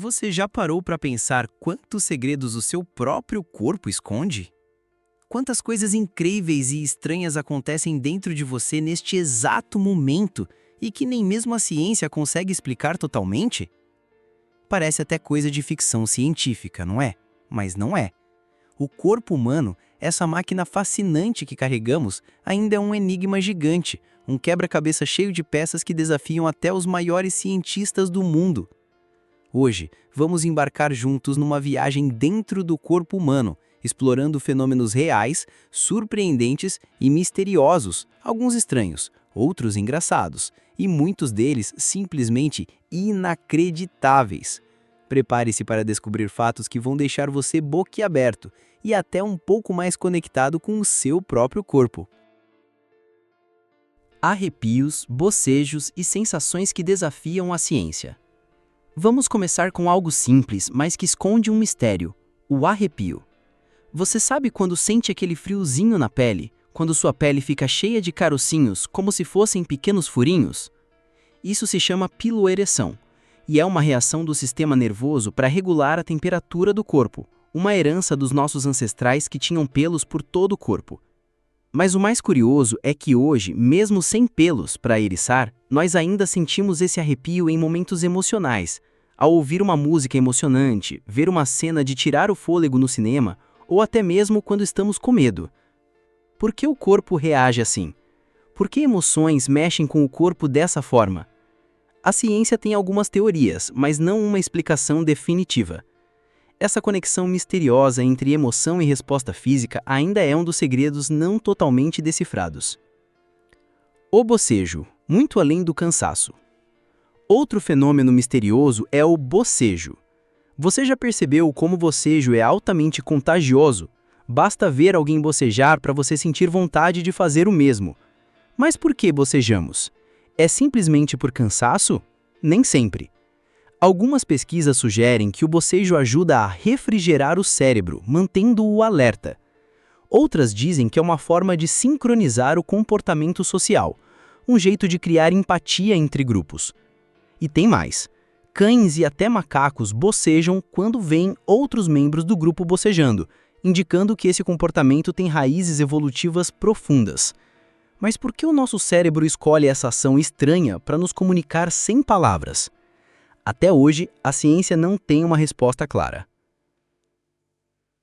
Você já parou para pensar quantos segredos o seu próprio corpo esconde? Quantas coisas incríveis e estranhas acontecem dentro de você neste exato momento e que nem mesmo a ciência consegue explicar totalmente? Parece até coisa de ficção científica, não é? Mas não é. O corpo humano, essa máquina fascinante que carregamos, ainda é um enigma gigante, um quebra-cabeça cheio de peças que desafiam até os maiores cientistas do mundo. Hoje, vamos embarcar juntos numa viagem dentro do corpo humano, explorando fenômenos reais, surpreendentes e misteriosos, alguns estranhos, outros engraçados, e muitos deles simplesmente inacreditáveis. Prepare-se para descobrir fatos que vão deixar você boquiaberto e até um pouco mais conectado com o seu próprio corpo. Arrepios, bocejos e sensações que desafiam a ciência. Vamos começar com algo simples, mas que esconde um mistério: o arrepio. Você sabe quando sente aquele friozinho na pele, quando sua pele fica cheia de carocinhos, como se fossem pequenos furinhos? Isso se chama piloereção, e é uma reação do sistema nervoso para regular a temperatura do corpo, uma herança dos nossos ancestrais que tinham pelos por todo o corpo. Mas o mais curioso é que hoje, mesmo sem pelos para eriçar, nós ainda sentimos esse arrepio em momentos emocionais, ao ouvir uma música emocionante, ver uma cena de tirar o fôlego no cinema, ou até mesmo quando estamos com medo. Por que o corpo reage assim? Por que emoções mexem com o corpo dessa forma? A ciência tem algumas teorias, mas não uma explicação definitiva. Essa conexão misteriosa entre emoção e resposta física ainda é um dos segredos não totalmente decifrados. O bocejo, muito além do cansaço. Outro fenômeno misterioso é o bocejo. Você já percebeu como o bocejo é altamente contagioso? Basta ver alguém bocejar para você sentir vontade de fazer o mesmo. Mas por que bocejamos? É simplesmente por cansaço? Nem sempre. Algumas pesquisas sugerem que o bocejo ajuda a refrigerar o cérebro, mantendo-o alerta. Outras dizem que é uma forma de sincronizar o comportamento social, um jeito de criar empatia entre grupos. E tem mais. Cães e até macacos bocejam quando veem outros membros do grupo bocejando, indicando que esse comportamento tem raízes evolutivas profundas. Mas por que o nosso cérebro escolhe essa ação estranha para nos comunicar sem palavras? Até hoje, a ciência não tem uma resposta clara.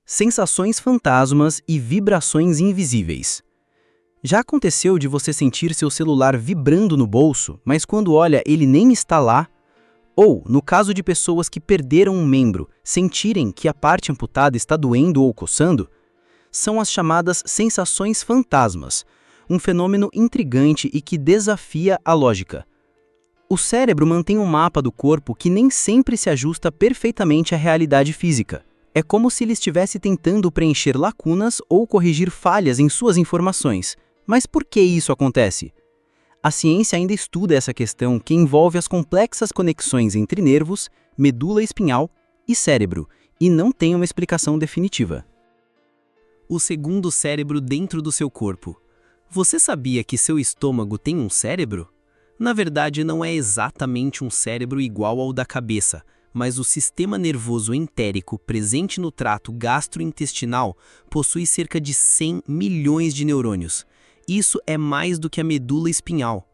Sensações fantasmas e vibrações invisíveis. Já aconteceu de você sentir seu celular vibrando no bolso, mas quando olha ele nem está lá? Ou, no caso de pessoas que perderam um membro, sentirem que a parte amputada está doendo ou coçando? São as chamadas sensações fantasmas, um fenômeno intrigante e que desafia a lógica. O cérebro mantém um mapa do corpo que nem sempre se ajusta perfeitamente à realidade física. É como se ele estivesse tentando preencher lacunas ou corrigir falhas em suas informações. Mas por que isso acontece? A ciência ainda estuda essa questão que envolve as complexas conexões entre nervos, medula espinhal e cérebro, e não tem uma explicação definitiva. O segundo cérebro dentro do seu corpo. Você sabia que seu estômago tem um cérebro? Na verdade, não é exatamente um cérebro igual ao da cabeça, mas o sistema nervoso entérico presente no trato gastrointestinal possui cerca de 100 milhões de neurônios. Isso é mais do que a medula espinhal.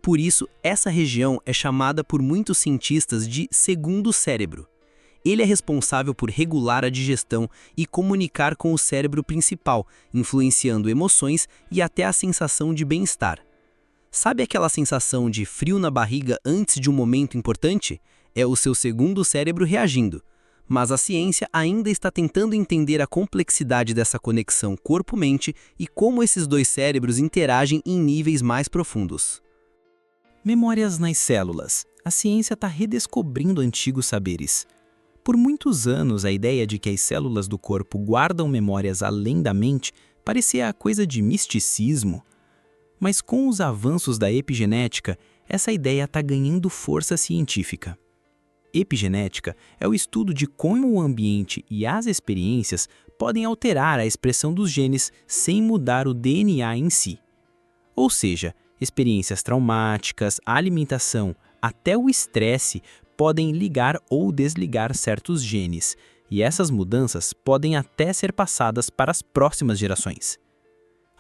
Por isso, essa região é chamada por muitos cientistas de segundo cérebro. Ele é responsável por regular a digestão e comunicar com o cérebro principal, influenciando emoções e até a sensação de bem-estar. Sabe aquela sensação de frio na barriga antes de um momento importante? É o seu segundo cérebro reagindo. Mas a ciência ainda está tentando entender a complexidade dessa conexão corpo-mente e como esses dois cérebros interagem em níveis mais profundos. Memórias nas células. A ciência está redescobrindo antigos saberes. Por muitos anos, a ideia de que as células do corpo guardam memórias além da mente parecia coisa de misticismo. Mas com os avanços da epigenética, essa ideia está ganhando força científica. Epigenética é o estudo de como o ambiente e as experiências podem alterar a expressão dos genes sem mudar o DNA em si. Ou seja, experiências traumáticas, a alimentação, até o estresse podem ligar ou desligar certos genes, e essas mudanças podem até ser passadas para as próximas gerações.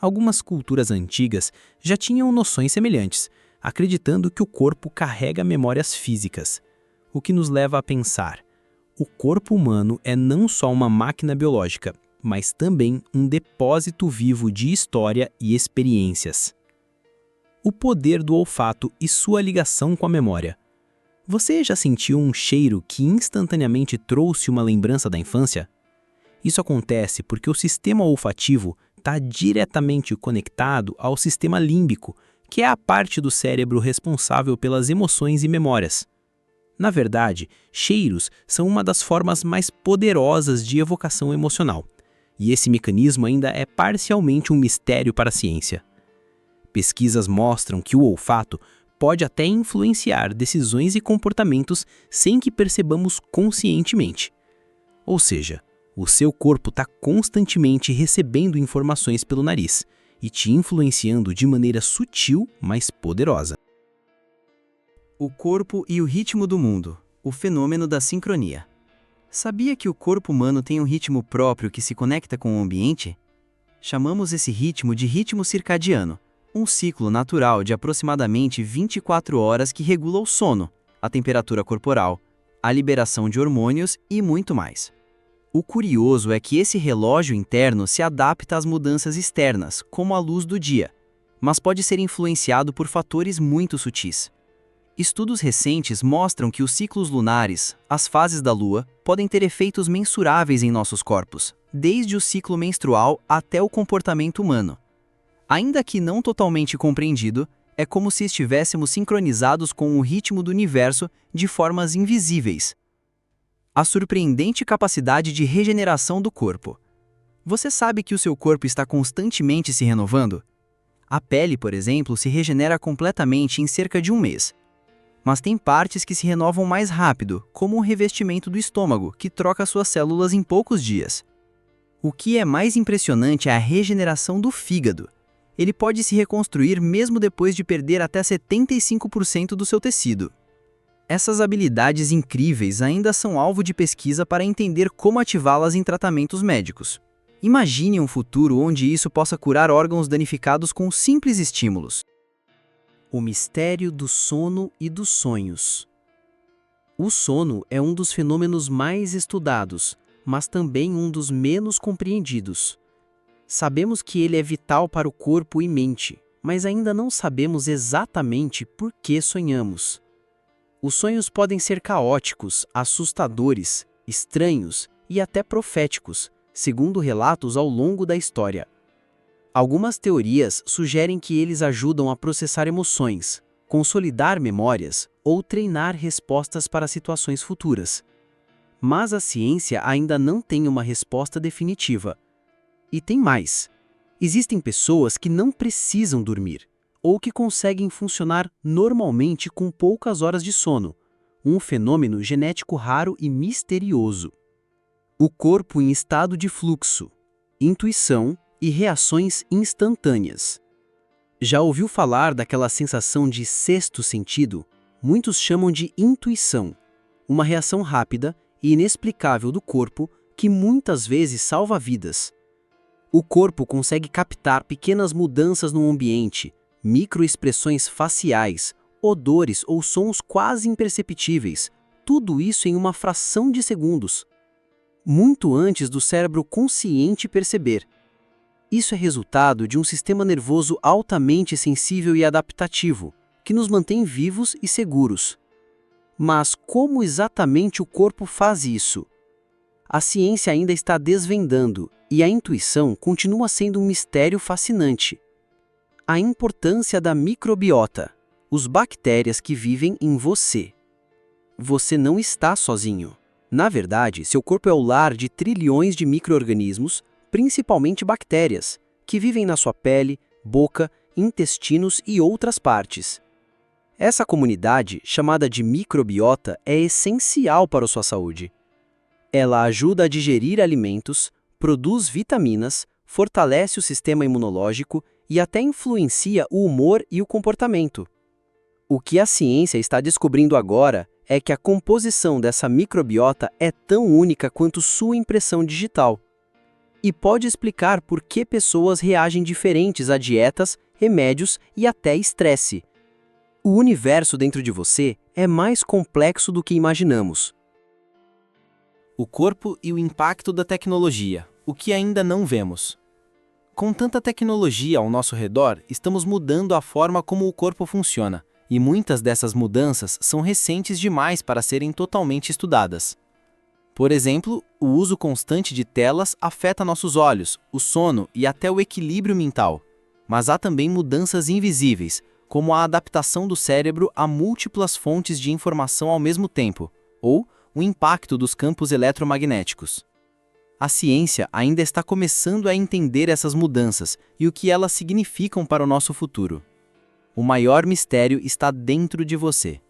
Algumas culturas antigas já tinham noções semelhantes, acreditando que o corpo carrega memórias físicas, o que nos leva a pensar: o corpo humano é não só uma máquina biológica, mas também um depósito vivo de história e experiências. O poder do olfato e sua ligação com a memória. Você já sentiu um cheiro que instantaneamente trouxe uma lembrança da infância? Isso acontece porque o sistema olfativo está diretamente conectado ao sistema límbico, que é a parte do cérebro responsável pelas emoções e memórias. Na verdade, cheiros são uma das formas mais poderosas de evocação emocional, e esse mecanismo ainda é parcialmente um mistério para a ciência. Pesquisas mostram que o olfato pode até influenciar decisões e comportamentos sem que percebamos conscientemente. Ou seja, o seu corpo está constantemente recebendo informações pelo nariz e te influenciando de maneira sutil, mas poderosa. O corpo e o ritmo do mundo, o fenômeno da sincronia. Sabia que o corpo humano tem um ritmo próprio que se conecta com o ambiente? Chamamos esse ritmo de ritmo circadiano, um ciclo natural de aproximadamente 24 horas que regula o sono, a temperatura corporal, a liberação de hormônios e muito mais. O curioso é que esse relógio interno se adapta às mudanças externas, como a luz do dia, mas pode ser influenciado por fatores muito sutis. Estudos recentes mostram que os ciclos lunares, as fases da Lua, podem ter efeitos mensuráveis em nossos corpos, desde o ciclo menstrual até o comportamento humano. Ainda que não totalmente compreendido, é como se estivéssemos sincronizados com o ritmo do universo de formas invisíveis. A surpreendente capacidade de regeneração do corpo. Você sabe que o seu corpo está constantemente se renovando? A pele, por exemplo, se regenera completamente em cerca de um mês. Mas tem partes que se renovam mais rápido, como o revestimento do estômago, que troca suas células em poucos dias. O que é mais impressionante é a regeneração do fígado. Ele pode se reconstruir mesmo depois de perder até 75% do seu tecido. Essas habilidades incríveis ainda são alvo de pesquisa para entender como ativá-las em tratamentos médicos. Imagine um futuro onde isso possa curar órgãos danificados com simples estímulos. O mistério do sono e dos sonhos. O sono é um dos fenômenos mais estudados, mas também um dos menos compreendidos. Sabemos que ele é vital para o corpo e mente, mas ainda não sabemos exatamente por que sonhamos. Os sonhos podem ser caóticos, assustadores, estranhos e até proféticos, segundo relatos ao longo da história. Algumas teorias sugerem que eles ajudam a processar emoções, consolidar memórias ou treinar respostas para situações futuras. Mas a ciência ainda não tem uma resposta definitiva. E tem mais. Existem pessoas que não precisam dormir, ou que conseguem funcionar normalmente com poucas horas de sono, um fenômeno genético raro e misterioso. O corpo em estado de fluxo, intuição e reações instantâneas. Já ouviu falar daquela sensação de sexto sentido? Muitos chamam de intuição, uma reação rápida e inexplicável do corpo que muitas vezes salva vidas. O corpo consegue captar pequenas mudanças no ambiente, microexpressões faciais, odores ou sons quase imperceptíveis, tudo isso em uma fração de segundos, muito antes do cérebro consciente perceber. Isso é resultado de um sistema nervoso altamente sensível e adaptativo, que nos mantém vivos e seguros. Mas como exatamente o corpo faz isso? A ciência ainda está desvendando, e a intuição continua sendo um mistério fascinante. A importância da microbiota, os bactérias que vivem em você. Você não está sozinho. Na verdade, seu corpo é o lar de trilhões de micro-organismos, principalmente bactérias, que vivem na sua pele, boca, intestinos e outras partes. Essa comunidade, chamada de microbiota, é essencial para a sua saúde. Ela ajuda a digerir alimentos, produz vitaminas, fortalece o sistema imunológico e até influencia o humor e o comportamento. O que a ciência está descobrindo agora é que a composição dessa microbiota é tão única quanto sua impressão digital. E pode explicar por que pessoas reagem diferentes a dietas, remédios e até estresse. O universo dentro de você é mais complexo do que imaginamos. O corpo e o impacto da tecnologia, o que ainda não vemos. Com tanta tecnologia ao nosso redor, estamos mudando a forma como o corpo funciona, e muitas dessas mudanças são recentes demais para serem totalmente estudadas. Por exemplo, o uso constante de telas afeta nossos olhos, o sono e até o equilíbrio mental. Mas há também mudanças invisíveis, como a adaptação do cérebro a múltiplas fontes de informação ao mesmo tempo, ou o impacto dos campos eletromagnéticos. A ciência ainda está começando a entender essas mudanças e o que elas significam para o nosso futuro. O maior mistério está dentro de você.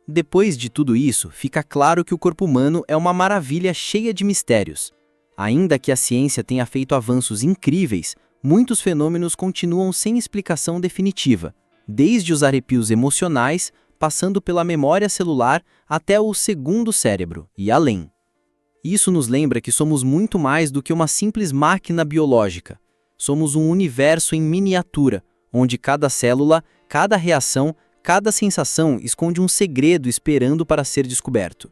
Depois de tudo isso, fica claro que o corpo humano é uma maravilha cheia de mistérios. Ainda que a ciência tenha feito avanços incríveis, muitos fenômenos continuam sem explicação definitiva, desde os arrepios emocionais, passando pela memória celular até o segundo cérebro e além. Isso nos lembra que somos muito mais do que uma simples máquina biológica. Somos um universo em miniatura, onde cada célula, cada reação, cada sensação esconde um segredo esperando para ser descoberto.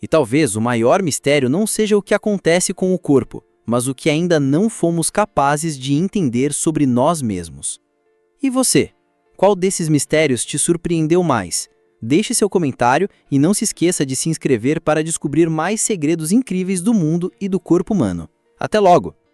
E talvez o maior mistério não seja o que acontece com o corpo, mas o que ainda não fomos capazes de entender sobre nós mesmos. E você? Qual desses mistérios te surpreendeu mais? Deixe seu comentário e não se esqueça de se inscrever para descobrir mais segredos incríveis do mundo e do corpo humano. Até logo!